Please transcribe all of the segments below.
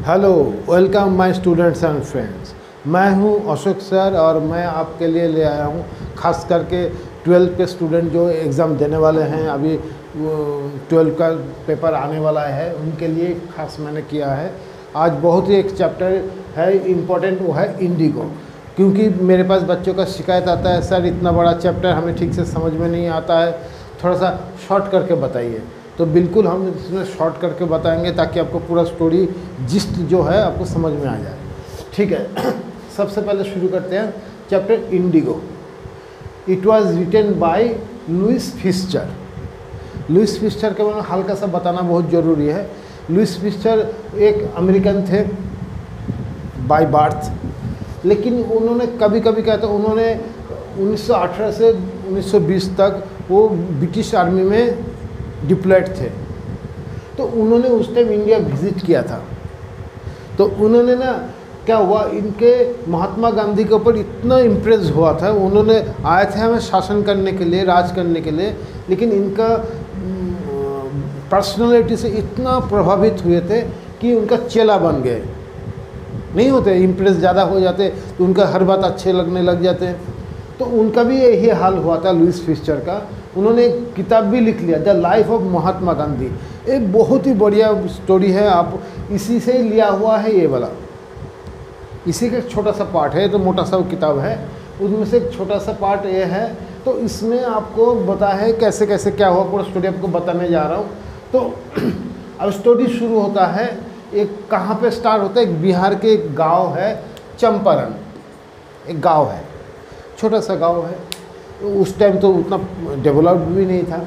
Hello, welcome my students and friends. मैं हूं Ashok sir और मैं आपके लिए ले आया हूं खास करके 12th के स्टूडेंट जो एग्ज़ाम देने वाले हैं। अभी 12th का पेपर आने वाला है, उनके लिए खास मैंने किया है। आज बहुत ही एक चैप्टर है इम्पोर्टेंट, वो है इंडिगो। क्योंकि मेरे पास बच्चों का शिकायत आता है, सर इतना बड़ा चैप्टर हमें ठीक से समझ में नहीं आता है, थोड़ा सा शॉर्ट करके बताइए। तो बिल्कुल हम इसमें शॉर्ट करके बताएंगे ताकि आपको पूरा स्टोरी जिस्ट जो है आपको समझ में आ जाए। ठीक है, सबसे पहले शुरू करते हैं chapter Indigo. It was written by Louis Fischer. Louis Fischer के बारे में हल्का सा बताना बहुत ज़रूरी है। लुइस फिस्चर एक अमेरिकन थे बाय बर्थ, लेकिन उन्होंने कभी कभी कहते उन्होंने 1918 से 1920 तक वो ब्रिटिश आर्मी में डिप्लॉयड थे। तो उन्होंने उस टाइम इंडिया विज़िट किया था। तो उन्होंने ना क्या हुआ, इनके महात्मा गांधी के ऊपर इतना इम्प्रेस हुआ था। उन्होंने आए थे हमें शासन करने के लिए, राज करने के लिए, लेकिन इनका पर्सनालिटी से इतना प्रभावित हुए थे कि उनका चेला बन गए। नहीं होते, इम्प्रेस ज़्यादा हो जाते तो उनका हर बात अच्छे लगने लग जाते। तो उनका भी यही हाल हुआ था लुइस फिस्चर का। उन्होंने एक किताब भी लिख लिया, the life of Mahatma Gandhi. एक बहुत ही बढ़िया स्टोरी है, आप इसी से ही लिया हुआ है ये वाला। इसी का एक छोटा सा पार्ट है, तो मोटा सा किताब है, उसमें से एक छोटा सा पार्ट ये है। तो इसमें आपको बता है कैसे कैसे क्या हुआ, पूरा स्टोरी आपको बताने जा रहा हूँ। तो अब स्टोरी शुरू होता है, एक कहाँ पे स्टार्ट होता है, एक बिहार के एक गाँव है चंपारण। एक गाँव है, छोटा सा गाँव है। उस टाइम तो उतना डेवलप्ड भी नहीं था।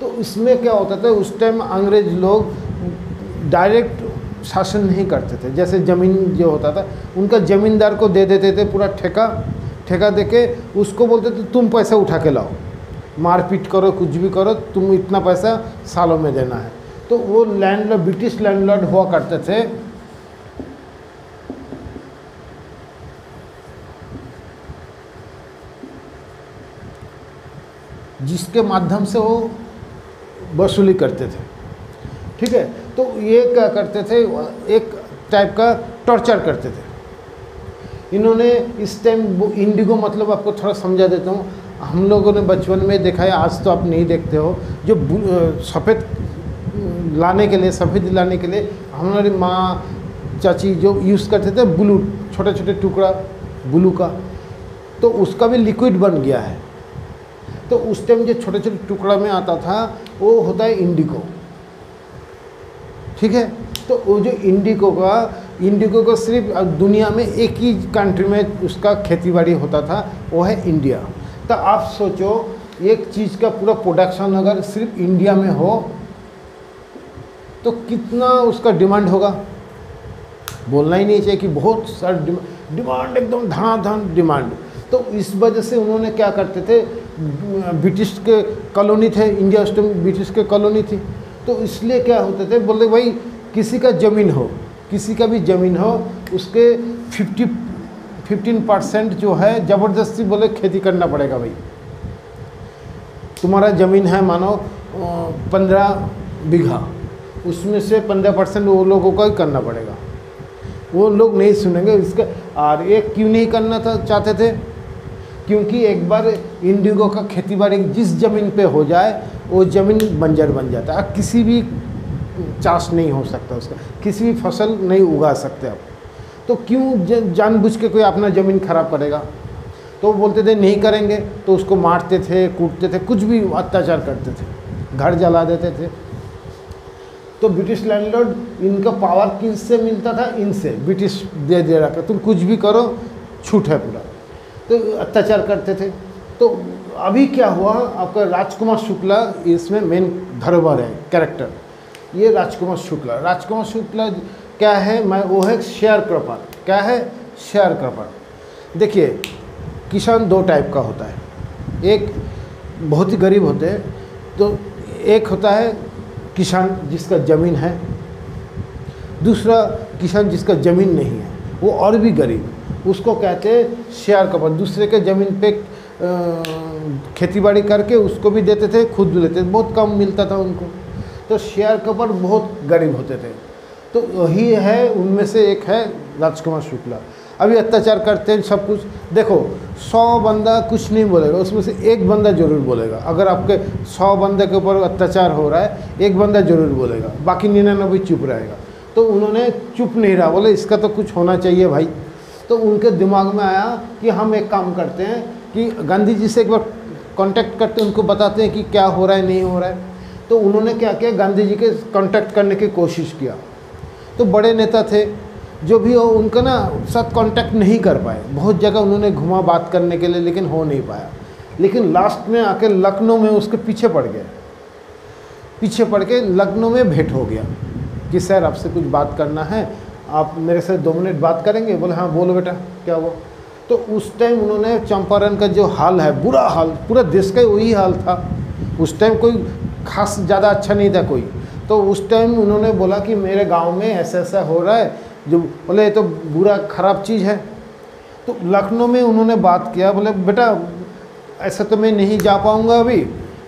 तो इसमें क्या होता था, उस टाइम अंग्रेज लोग डायरेक्ट शासन नहीं करते थे। जैसे ज़मीन जो होता था, उनका ज़मींदार को दे देते थे पूरा ठेका देके, उसको बोलते थे तुम पैसा उठा के लाओ, मारपीट करो, कुछ भी करो, तुम इतना पैसा सालों में देना है। तो वो लैंडलॉर्ड, ब्रिटिश लैंडलॉर्ड हुआ करते थे। जिसके माध्यम से वो वसूली करते थे। ठीक है, तो ये क्या करते थे, एक टाइप का टॉर्चर करते थे। इन्होंने इस टाइम इंडिगो मतलब आपको थोड़ा समझा देता हूँ। हम लोगों ने बचपन में देखा है, आज तो आप नहीं देखते हो, जो सफ़ेद लाने के लिए, सफ़ेद लाने के लिए हमारी माँ चाची जो यूज़ करते थे ब्लू, छोटे छोटे टुकड़ा ब्लू का, तो उसका भी लिक्विड बन गया है। तो उस टाइम जो छोटे छोटे टुकड़ा में आता था वो होता है इंडिगो। ठीक है, तो वो जो इंडिगो का सिर्फ दुनिया में एक ही कंट्री में उसका खेतीबाड़ी होता था, वो है इंडिया। तो आप सोचो, एक चीज़ का पूरा प्रोडक्शन अगर सिर्फ इंडिया में हो तो कितना उसका डिमांड होगा, बोलना ही नहीं चाहिए कि बहुत सारा डिमांड, एकदम धड़ाधड़ डिमांड। तो इस वजह से उन्होंने क्या करते थे, ब्रिटिश के कॉलोनी थे, इंडिया उस टाइम ब्रिटिश के कॉलोनी थी। तो इसलिए क्या होते थे, बोलते भाई किसी का ज़मीन हो, किसी का भी ज़मीन हो, उसके 15% जो है ज़बरदस्ती बोले खेती करना पड़ेगा। भाई तुम्हारा ज़मीन है मानो 15 बीघा, उसमें से 15% वो लोगों का ही करना पड़ेगा। वो लोग नहीं सुनेंगे इसका। और ये क्यों नहीं करना चाहते थे, क्योंकि एक बार इंडिगो का खेतीबाड़ी जिस ज़मीन पे हो जाए वो ज़मीन बंजर बन जाता है, किसी भी चाष नहीं हो सकता, उसका किसी भी फसल नहीं उगा सकते आप। तो क्यों जानबूझ के कोई अपना ज़मीन खराब करेगा। तो बोलते थे नहीं करेंगे, तो उसको मारते थे, कूटते थे, कुछ भी अत्याचार करते थे, घर जला देते थे। तो ब्रिटिश लैंडलॉर्ड इनका पावर किससे मिलता था, इनसे। ब्रिटिश दे रखा, तुम कुछ भी करो, छूट है पूरा। तो अत्याचार करते थे। तो अभी क्या हुआ, आपका राजकुमार शुक्ला इसमें मेन धरोहर है, कैरेक्टर। ये राजकुमार शुक्ला क्या है, वो है शेयर क्रॉपर। क्या है, शेयर क्रॉपर। देखिए, किसान दो टाइप का होता है, एक बहुत ही गरीब होते हैं, तो एक होता है किसान जिसका ज़मीन है, दूसरा किसान जिसका ज़मीन नहीं है, वो और भी गरीब, उसको कहते हैं शेयर क्रॉपर। दूसरे के ज़मीन पे खेतीबाड़ी करके उसको भी देते थे, खुद भी लेते थे, बहुत कम मिलता था उनको। तो शेयर क्रॉपर बहुत गरीब होते थे। तो वही है, उनमें से एक है राजकुमार शुक्ला। अभी अत्याचार करते हैं सब कुछ। देखो 100 बंदा कुछ नहीं बोलेगा, उसमें से एक बंदा जरूर बोलेगा। अगर आपके 100 बंदे के ऊपर अत्याचार हो रहा है, एक बंदा जरूर बोलेगा, बाकी 99 चुप रहेगा। तो उन्होंने चुप नहीं रहा, बोले इसका तो कुछ होना चाहिए भाई। तो उनके दिमाग में आया कि हम एक काम करते हैं कि गांधी जी से एक बार कांटेक्ट करते हैं, उनको बताते हैं कि क्या हो रहा है नहीं हो रहा है। तो उन्होंने क्या किया, गांधी जी के कांटेक्ट करने की कोशिश किया। तो बड़े नेता थे जो भी हो, उनका ना साथ कांटेक्ट नहीं कर पाए। बहुत जगह उन्होंने घुमा बात करने के लिए, लेकिन हो नहीं पाया। लेकिन लास्ट में आके लखनऊ में उसके पीछे पड़ गए। पीछे पड़ के लखनऊ में भेंट हो गया कि सर आपसे कुछ बात करना है, आप मेरे से 2 मिनट बात करेंगे। बोले हाँ बोलो बेटा क्या हुआ। तो उस टाइम उन्होंने चंपारण का जो हाल है, बुरा हाल, पूरा देश का वही हाल था। उस टाइम कोई खास ज़्यादा अच्छा नहीं था कोई। तो उस टाइम उन्होंने बोला कि मेरे गांव में ऐसा ऐसा हो रहा है, जो बोले ये तो बुरा ख़राब चीज़ है। तो लखनऊ में उन्होंने बात किया, बोले बेटा ऐसा तो मैं नहीं जा पाऊँगा अभी,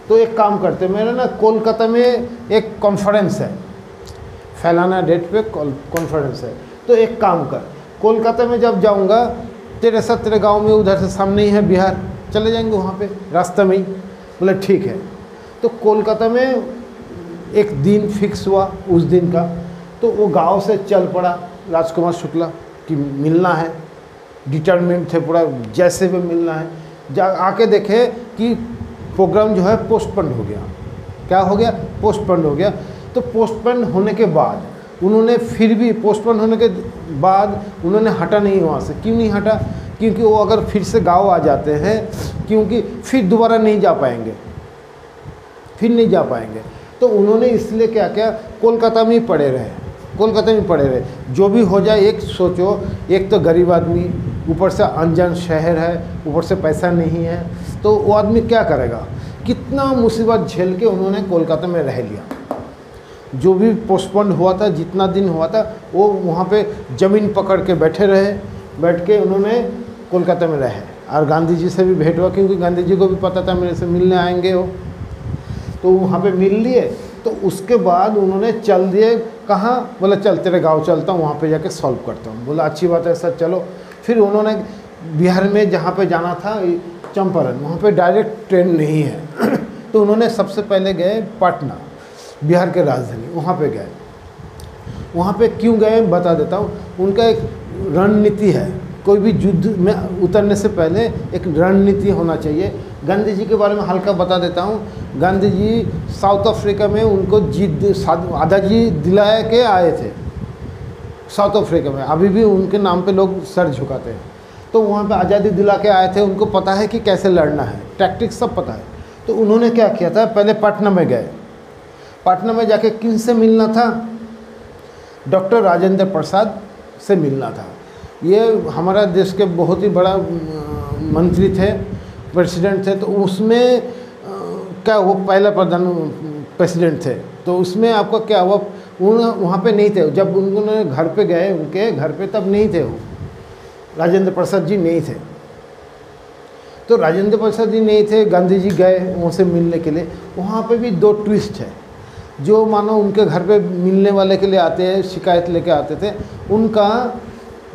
तो एक काम करते, मेरा ना कोलकाता में एक कॉन्फ्रेंस है, फैलाना डेट पे कॉन्फ्रेंस है। तो एक काम कर, कोलकाता में जब जाऊँगा तेरे साथ, तेरे गांव में उधर से सामने ही है बिहार, चले जाएंगे वहाँ पे रास्ते में ही। बोले ठीक है। तो कोलकाता में एक दिन फिक्स हुआ उस दिन का। तो वो गांव से चल पड़ा राजकुमार शुक्ला कि मिलना है, डिटर्मिनेट थे पूरा, जैसे भी मिलना है। जा आके देखे कि प्रोग्राम जो है पोस्टपोन हो गया। क्या हो गया? पोस्टपोन हो गया। तो पोस्टपोन होने के बाद उन्होंने फिर भी, पोस्टपोन होने के बाद उन्होंने हटा नहीं वहाँ से। क्यों नहीं हटा? क्योंकि वो अगर फिर से गाँव आ जाते हैं, क्योंकि फिर दोबारा नहीं जा पाएंगे, फिर नहीं जा पाएंगे। तो उन्होंने इसलिए क्या किया, कोलकाता में ही पड़े रहे, कोलकाता में पड़े रहे। जो भी हो जाए, एक सोचो, एक तो गरीब आदमी, ऊपर से अनजान शहर है, ऊपर से पैसा नहीं है, तो वो आदमी क्या करेगा? कितना मुसीबत झेल के उन्होंने कोलकाता में रह लिया। जो भी पोस्टपोन हुआ था, जितना दिन हुआ था, वो वहाँ पे ज़मीन पकड़ के बैठे रहे। बैठ के उन्होंने कोलकाता में रहे। और गांधी जी से भी भेंट हुआ, क्योंकि गांधी जी को भी पता था मेरे से मिलने आएंगे वो। तो वहाँ पे मिल लिए। तो उसके बाद उन्होंने चल दिए कहाँ? बोला चल तेरे गांव चलता हूँ, वहाँ पे जाके सॉल्व करता हूँ। बोला अच्छी बात है सर, चलो। फिर उन्होंने बिहार में जहाँ पे जाना था, चंपारण, वहाँ पे डायरेक्ट ट्रेन नहीं है। तो उन्होंने सबसे पहले गए पटना, बिहार के राजधानी, वहाँ पे गए। वहाँ पे क्यों गए बता देता हूँ। उनका एक रणनीति है, कोई भी युद्ध में उतरने से पहले एक रणनीति होना चाहिए। गांधी जी के बारे में हल्का बता देता हूँ। गांधी जी साउथ अफ्रीका में उनको आज़ादी दिला के आए थे, साउथ अफ्रीका में। अभी भी उनके नाम पे लोग सर झुकाते हैं। तो वहाँ पे आज़ादी दिला के आए थे, उनको पता है कि कैसे लड़ना है, टैक्टिक्स सब पता है। तो उन्होंने क्या किया था, पहले पटना में गए। पटना में जाके किन से मिलना था? डॉक्टर राजेंद्र प्रसाद से मिलना था। ये हमारा देश के बहुत ही बड़ा मंत्री थे, प्रेसिडेंट थे। तो उसमें क्या, वो पहला प्रेसिडेंट थे। तो उसमें आपका क्या हुआ, वहाँ पे नहीं थे जब उन्होंने घर पे गए, उनके घर पे तब नहीं थे वो, राजेंद्र प्रसाद जी नहीं थे। तो राजेंद्र प्रसाद जी नहीं थे, गांधी जी गए उनसे मिलने के लिए। वहाँ पे भी 2 ट्विस्ट है। जो मानो उनके घर पे मिलने वाले के लिए आते हैं, शिकायत लेके आते थे, उनका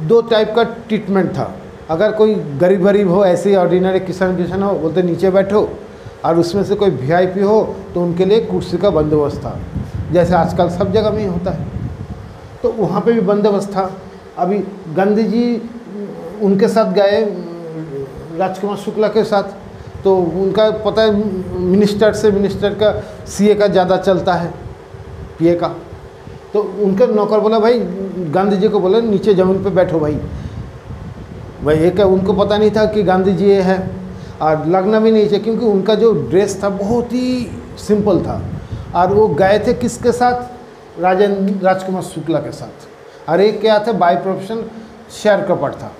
2 टाइप का ट्रीटमेंट था। अगर कोई गरीब हो, ऐसे ऑर्डिनरी किसान हो, बोलते नीचे बैठो। और उसमें से कोई वीआईपी हो तो उनके लिए कुर्सी का बंदोबस्त था, जैसे आजकल सब जगह में ही होता है। तो वहाँ पे भी बंदोबस्त था। अभी गांधी जी उनके साथ गए, राजकुमार शुक्ला के साथ। तो उनका पता है, मिनिस्टर का सीए का ज़्यादा चलता है, पीए का। तो उनके नौकर बोला भाई, गांधी जी को बोला नीचे ज़मीन पे बैठो भाई। ये क्या, उनको पता नहीं था कि गांधी जी ये है, और लगना भी नहीं चाहिए, क्योंकि उनका जो ड्रेस था बहुत ही सिंपल था। और वो गए थे किसके साथ? राजकुमार शुक्ला के साथ। और एक क्या था, बाय प्रोफेशन शेयर कपट था।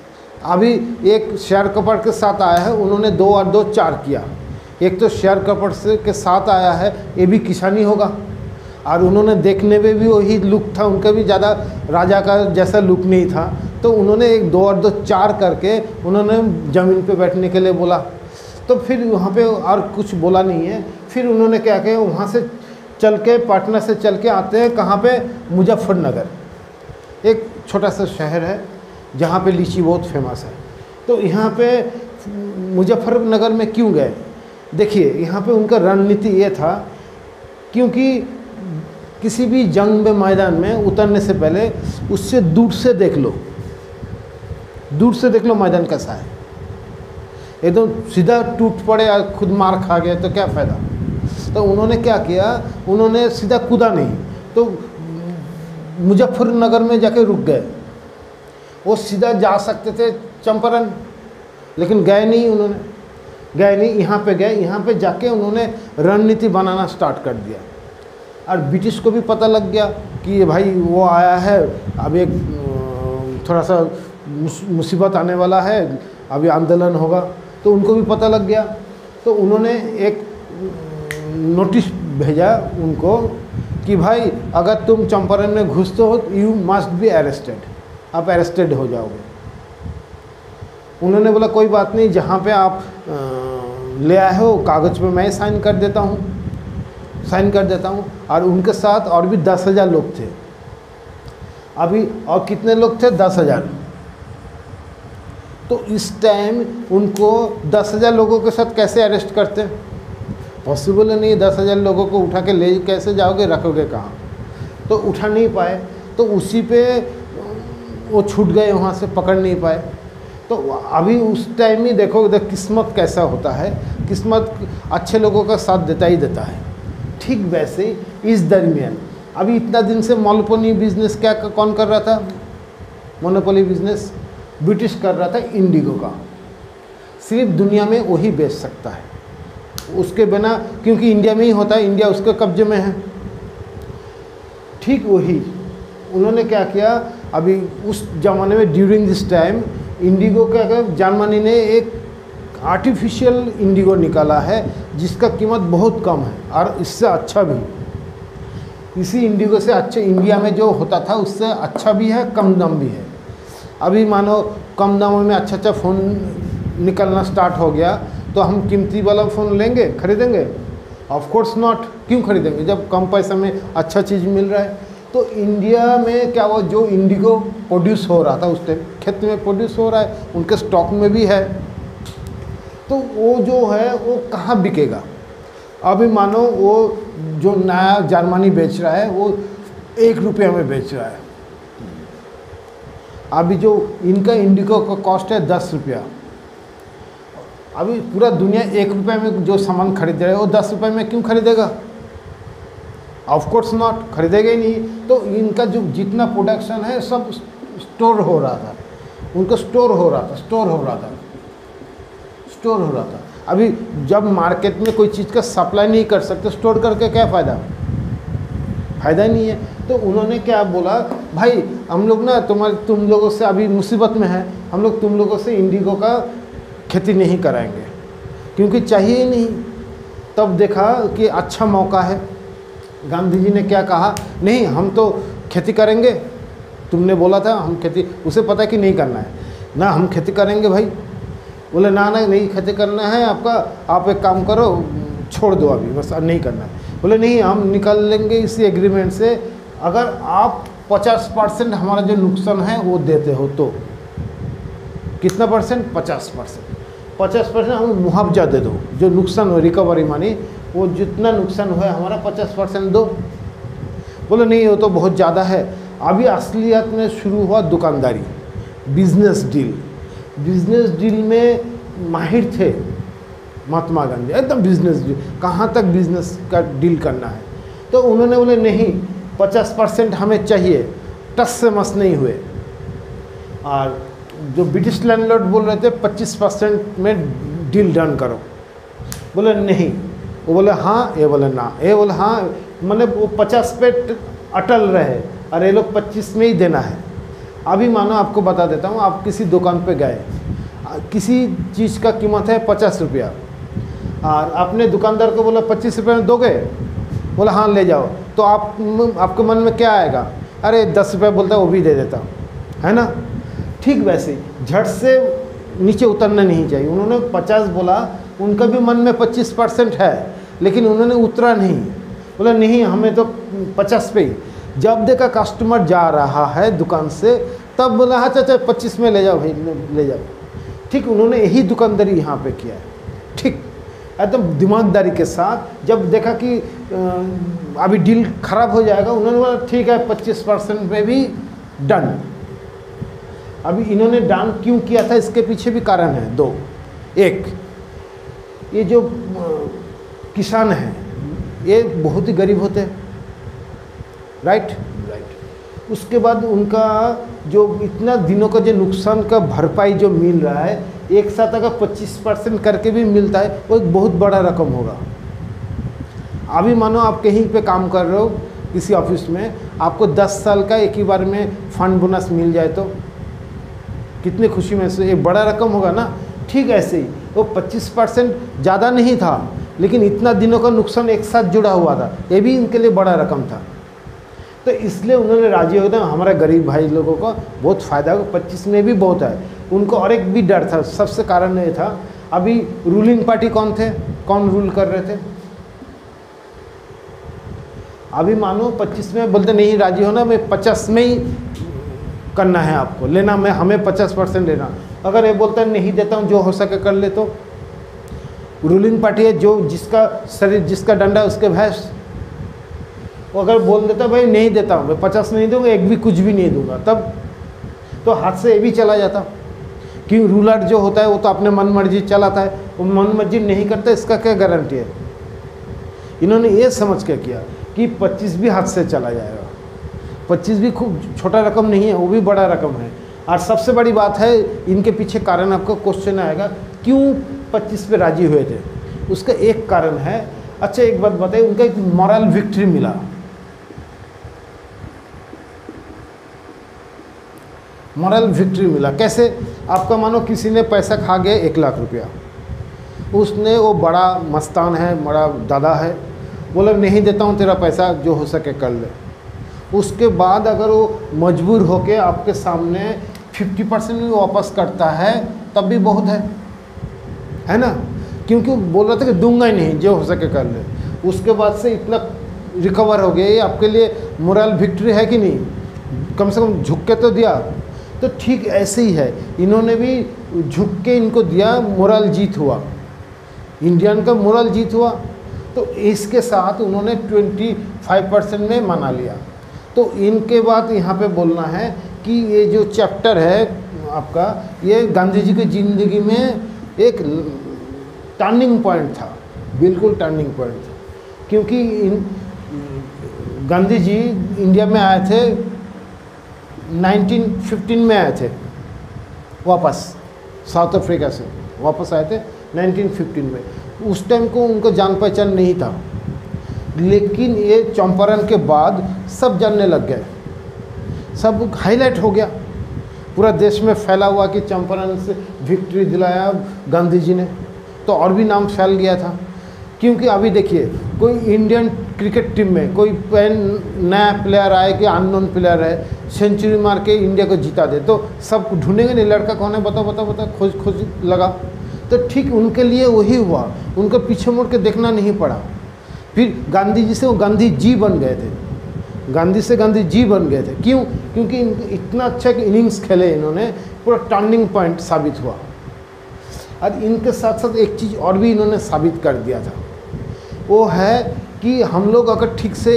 अभी एक शेयर कपट के साथ आया है, उन्होंने 2 और 2 4 किया। एक तो शेयर कपट से के साथ आया है, ये भी किसानी होगा। और उन्होंने देखने में भी वही लुक था, उनका भी ज़्यादा राजा का जैसा लुक नहीं था। तो उन्होंने एक 2 और 2 4 करके उन्होंने ज़मीन पे बैठने के लिए बोला। तो फिर वहाँ पे और कुछ बोला नहीं है। फिर उन्होंने क्या किया, वहाँ से चल के, पटना से चल के आते हैं कहाँ पे? मुजफ्फरनगर। छोटा सा शहर है जहाँ पे लीची बहुत फेमस है। तो यहाँ पे मुजफ्फरनगर में क्यों गए? देखिए यहाँ पे उनका रणनीति ये था, क्योंकि किसी भी जंग में मैदान में उतरने से पहले उससे दूर से देख लो, दूर से देख लो मैदान कैसा है। एकदम सीधा टूट पड़े या खुद मार खा गया तो क्या फ़ायदा। तो उन्होंने क्या किया, उन्होंने सीधा कूदा नहीं, तो मुजफ्फरनगर में जाके रुक गए। वो सीधा जा सकते थे चंपारण, लेकिन गए नहीं, उन्होंने गए नहीं, यहाँ पे गए। यहाँ पे जाके उन्होंने रणनीति बनाना स्टार्ट कर दिया और ब्रिटिश को भी पता लग गया कि भाई वो आया है, अब एक थोड़ा सा मुसीबत आने वाला है, अभी आंदोलन होगा, तो उनको भी पता लग गया। तो उन्होंने एक नोटिस भेजा उनको कि भाई अगर तुम चंपारण में घुसते हो यू मस्ट बी अरेस्टेड, आप अरेस्टेड हो जाओगे। उन्होंने बोला कोई बात नहीं, जहाँ पे आप ले आए हो कागज़ पे मैं साइन कर देता हूँ, साइन कर देता हूँ। और उनके साथ और भी 10,000 लोग थे अभी, और कितने लोग थे? 10,000। तो इस टाइम उनको 10,000 लोगों के साथ कैसे अरेस्ट करते? पॉसिबल नहीं, 10,000 लोगों को उठा के ले कैसे जाओगे, रखोगे कहाँ? तो उठा नहीं पाए, तो उसी पे वो छूट गए, वहाँ से पकड़ नहीं पाए। तो अभी उस टाइम ही देखो किस्मत कैसा होता है, किस्मत अच्छे लोगों का साथ देता ही देता है। ठीक वैसे ही इस दरमियान अभी इतना दिन से मोनोपोली बिजनेस क्या कौन कर रहा था? मोनोपोली बिजनेस ब्रिटिश कर रहा था इंडिगो का। सिर्फ दुनिया में वही बेच सकता है, उसके बिना, क्योंकि इंडिया में ही होता है, इंडिया उसके कब्जे में है। ठीक वही उन्होंने क्या किया, अभी उस ज़माने में ड्यूरिंग दिस टाइम इंडिगो क्या किया, जर्मनी ने एक आर्टिफिशियल इंडिगो निकाला है जिसका कीमत बहुत कम है और इससे अच्छा भी, इसी इंडिगो से अच्छे इंडिया में जो होता था उससे अच्छा भी है, कम दाम भी है। अभी मानो कम दामों में अच्छा अच्छा फ़ोन निकलना स्टार्ट हो गया, तो हम कीमती वाला फ़ोन लेंगे, खरीदेंगे? Of course not. क्यों खरीदेंगे जब कम पैसे में अच्छा चीज़ मिल रहा है? तो इंडिया में क्या हुआ, जो इंडिगो प्रोड्यूस हो रहा था उस टाइम खेत में प्रोड्यूस हो रहा है, उनके स्टॉक में भी है, तो वो जो है वो कहाँ बिकेगा? अभी मानो वो जो नया जर्मनी बेच रहा है वो 1 रुपया में बेच रहा है। अभी जो इनका इंडिगो का कॉस्ट है 10 रुपया। अभी पूरा दुनिया 1 रुपये में जो सामान खरीद रहा है वो 10 रुपये में क्यों खरीदेगा? ऑफ कोर्स नॉट, खरीदेगा ही नहीं। तो इनका जो जितना प्रोडक्शन है सब स्टोर हो रहा था, उनको स्टोर हो रहा था। अभी जब मार्केट में कोई चीज़ का सप्लाई नहीं कर सकते, स्टोर करके क्या फ़ायदा? फ़ायदा ही नहीं है। तो उन्होंने क्या बोला, भाई हम लोग ना तुम लोगों से अभी मुसीबत में है, हम लोग तुम लोगों से इंडिगो का खेती नहीं कराएंगे, क्योंकि चाहिए ही नहीं। तब देखा कि अच्छा मौका है, गांधी जी ने क्या कहा, नहीं हम तो खेती करेंगे, तुमने बोला था हम खेती, उसे पता है कि नहीं करना है ना, हम खेती करेंगे भाई। बोले ना नहीं खेती करना है आपका, आप एक काम करो छोड़ दो अभी, बस नहीं करना है। बोले नहीं हम निकल लेंगे इसी एग्रीमेंट से अगर आप 50% हमारा जो नुकसान है वो देते हो। तो कितना परसेंट? 50%। 50% हम मुआवजा दे दो, जो नुकसान हो, रिकवरी मानी, वो जितना नुकसान हुआ हमारा 50% दो। बोले नहीं वो तो बहुत ज़्यादा है। अभी असलियत में शुरू हुआ दुकानदारी, बिजनेस डील में माहिर थे महात्मा गांधी, एकदम बिजनेस डील, कहाँ तक बिजनेस का डील करना है। तो उन्होंने बोले नहीं 50% हमें चाहिए, टस से मस नहीं हुए। और जो ब्रिटिश लैंडलॉर्ड बोल रहे थे 25% में डील डन करो, बोले नहीं, वो बोले हाँ, ये बोले ना, ये बोले हाँ, मतलब वो 50 पे अटल रहे और ये लोग 25 में ही देना है। अभी मानो आपको बता देता हूँ, आप किसी दुकान पे गए, किसी चीज़ का कीमत है 50 रुपया और आपने दुकानदार को बोला 25 रुपये में दोगे, बोला हाँ ले जाओ, तो आपके मन में क्या आएगा, अरे 10 रुपये बोलता है वो भी दे देता हूँ, है ना। ठीक वैसे झट से नीचे उतरना नहीं चाहिए। उन्होंने 50 बोला, उनका भी मन में 25% है, लेकिन उन्होंने उतरा नहीं, बोला नहीं हमें तो 50 पे ही। जब देखा कस्टमर जा रहा है दुकान से, तब बोला हाँ चाचा 25 में ले जाओ भाई, ले जाओ। ठीक उन्होंने यही दुकानदारी यहाँ पे किया है, ठीक एकदम दिमागदारी के साथ। जब देखा कि अभी डील खराब हो जाएगा, उन्होंने बोला ठीक है 25% में भी डन। अभी इन्होंने डन क्यों किया था, इसके पीछे भी कारण है दो। एक, ये जो किसान हैं ये बहुत ही गरीब होते हैं, राइट। उसके बाद उनका जो इतना दिनों का जो नुकसान का भरपाई जो मिल रहा है, एक साथ अगर 25% करके भी मिलता है, वो एक बहुत बड़ा रकम होगा। अभी मानो आप कहीं पे काम कर रहे हो किसी ऑफिस में, आपको 10 साल का एक ही बार में फंड बोनस मिल जाए तो कितनी खुशी में से, एक बड़ा रकम होगा ना। ठीक ऐसे ही वो 25% ज़्यादा नहीं था, लेकिन इतना दिनों का नुकसान एक साथ जुड़ा हुआ था, ये भी इनके लिए बड़ा रकम था। तो इसलिए उन्होंने राजी हो गया, हमारे गरीब भाई लोगों को बहुत फ़ायदा होगा, 25 में भी बहुत है। उनको और एक भी डर था, सबसे कारण ये था, अभी रूलिंग पार्टी कौन थे, कौन रूल कर रहे थे। अभी मानो 25 में बोलते नहीं राजी होना, मैं 50 में ही करना है आपको, लेना मैं, हमें 50% लेना। अगर ये बोलता है नहीं देता हूँ, जो हो सके कर ले, तो रूलिंग पार्टी है, जो जिसका शरीर जिसका डंडा उसके भैंस, वो अगर बोल देता भाई नहीं देता हूँ, मैं 50 नहीं दूंगा, एक भी कुछ भी नहीं दूंगा, तब तो हाथ से ये भी चला जाता। क्यों, रूलर जो होता है वो तो अपने मन मर्जी चलाता है, वो मन मर्जी नहीं करता, इसका क्या गारंटी है। इन्होंने ये समझ के किया कि 25 भी हाथ से चला जाएगा। 25 भी खूब छोटा रकम नहीं है, वो भी बड़ा रकम है। और सबसे बड़ी बात है, इनके पीछे कारण आपको क्वेश्चन आएगा, क्यों 25 पे राजी हुए थे। उसका एक कारण है, अच्छा एक बात बताइए, उनका एक मॉरल विक्ट्री मिला। मॉरल विक्ट्री मिला कैसे, आपका मानो किसी ने पैसा खा गया 1 लाख रुपया, उसने, वो बड़ा मस्तान है, बड़ा दादा है, बोला नहीं देता हूँ तेरा पैसा, जो हो सके कर ले। उसके बाद अगर वो मजबूर होके आपके सामने 50% भी वापस करता है, तब भी बहुत है ना, क्योंकि बोल रहा था कि दूंगा ही नहीं, जो हो सके कर ले। उसके बाद से इतना रिकवर हो गया, ये आपके लिए मोरल विक्ट्री है कि नहीं, कम से कम झुक के तो दिया। तो ठीक ऐसे ही है, इन्होंने भी झुक के इनको दिया, मोरल जीत हुआ, इंडियन का मोरल जीत हुआ। तो इसके साथ उन्होंने 25% में मना लिया। तो इनके बाद यहाँ पे बोलना है कि ये जो चैप्टर है आपका, ये गांधी जी की ज़िंदगी में एक टर्निंग पॉइंट था, बिल्कुल टर्निंग पॉइंट था। क्योंकि गांधी जी इंडिया में आए थे 1915 में आए थे, वापस साउथ अफ्रीका से वापस आए थे 1915 में। उस टाइम को उनको जान पहचान नहीं था, लेकिन ये चंपारण के बाद सब जानने लग गए, सब हाईलाइट हो गया, पूरा देश में फैला हुआ कि चंपारण से विक्ट्री दिलाया गांधी जी ने, तो और भी नाम फैल गया था। क्योंकि अभी देखिए, कोई इंडियन क्रिकेट टीम में कोई नया प्लेयर आए कि अननोन प्लेयर है, सेंचुरी मार के इंडिया को जिता दे, तो सब ढूंढेंगे नहीं, लड़का कौन है, बताओ बताओ बताओ, खोज लगा। तो ठीक उनके लिए वही हुआ, उनको पीछे मुड़ के देखना नहीं पड़ा। फिर गांधी जी से वो गांधी जी बन गए थे, गांधी से गांधी जी बन गए थे। क्यों, क्योंकि इतना अच्छा इनिंग्स खेले इन्होंने, पूरा टर्निंग पॉइंट साबित हुआ। और इनके साथ साथ एक चीज़ और भी इन्होंने साबित कर दिया था, वो है कि हम लोग अगर ठीक से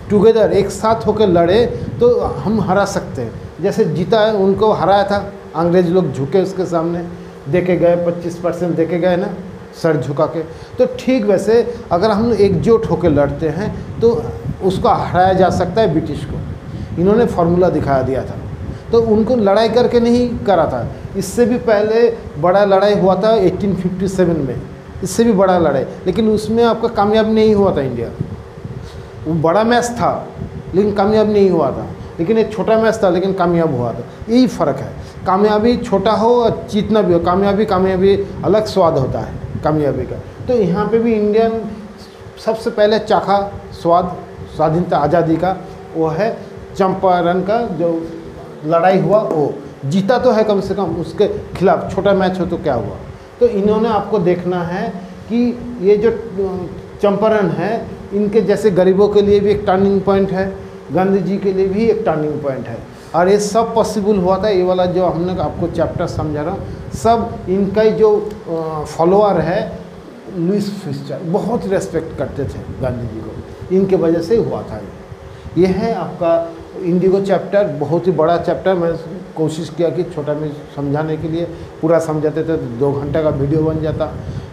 टुगेदर एक साथ होकर लड़े तो हम हरा सकते हैं। जैसे जीता है, उनको हराया था, अंग्रेज लोग झुके उसके सामने, देके गए 25% देके गए ना, सर झुका के। तो ठीक वैसे अगर हम एकजुट होकर लड़ते हैं तो उसको हराया जा सकता है ब्रिटिश को। इन्होंने फार्मूला दिखा दिया था। तो उनको लड़ाई करके नहीं करा था, इससे भी पहले बड़ा लड़ाई हुआ था 1857 में, इससे भी बड़ा लड़ाई, लेकिन उसमें आपका कामयाब नहीं हुआ था इंडिया। वो बड़ा मैच था लेकिन कामयाब नहीं हुआ था, लेकिन एक छोटा मैच था लेकिन कामयाब हुआ था। यही फ़र्क है, कामयाबी छोटा हो और जीतना भी हो, कामयाबी अलग स्वाद होता है कामयाबी का। तो यहाँ पे भी इंडियन सबसे पहले चाखा स्वाद स्वाधीनता आज़ादी का, वो है चंपारण का जो लड़ाई हुआ, वो जीता तो है कम से कम, उसके खिलाफ छोटा मैच हो तो क्या हुआ। तो इन्होंने आपको देखना है कि ये जो चंपारण है, इनके जैसे गरीबों के लिए भी एक टर्निंग पॉइंट है, गांधी जी के लिए भी एक टर्निंग पॉइंट है। और ये सब पॉसिबल हुआ था, ये वाला जो हमने आपको चैप्टर समझा रहा हूँ, सब इनका ही जो फॉलोअर है लुईस फिस्चर बहुत रेस्पेक्ट करते थे गांधी जी को, इनके वजह से हुआ था। ये है आपका इंडिगो चैप्टर, बहुत ही बड़ा चैप्टर। मैं कोशिश किया कि छोटा में समझाने के लिए, पूरा समझाते थे तो 2 घंटे का वीडियो बन जाता,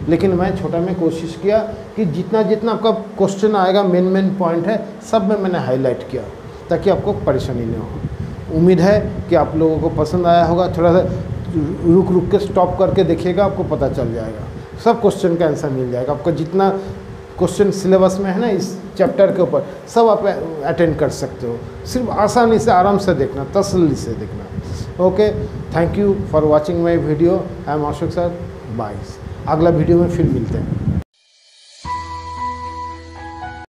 लेकिन मैं छोटा में कोशिश किया कि जितना जितना आपका क्वेश्चन आएगा, मेन पॉइंट है, सब में मैंने हाईलाइट किया ताकि आपको परेशानी नहीं हो। उम्मीद है कि आप लोगों को पसंद आया होगा। थोड़ा सा रुक के स्टॉप करके देखिएगा, आपको पता चल जाएगा, सब क्वेश्चन का आंसर मिल जाएगा आपको। जितना क्वेश्चन सिलेबस में है ना इस चैप्टर के ऊपर, सब आप अटेंड कर सकते हो। सिर्फ आसानी से, आराम से देखना, तसल्ली से देखना। Okay, thank you for watching my video. I am Ashok sir, bye. अगला वीडियो में फिर मिलते हैं।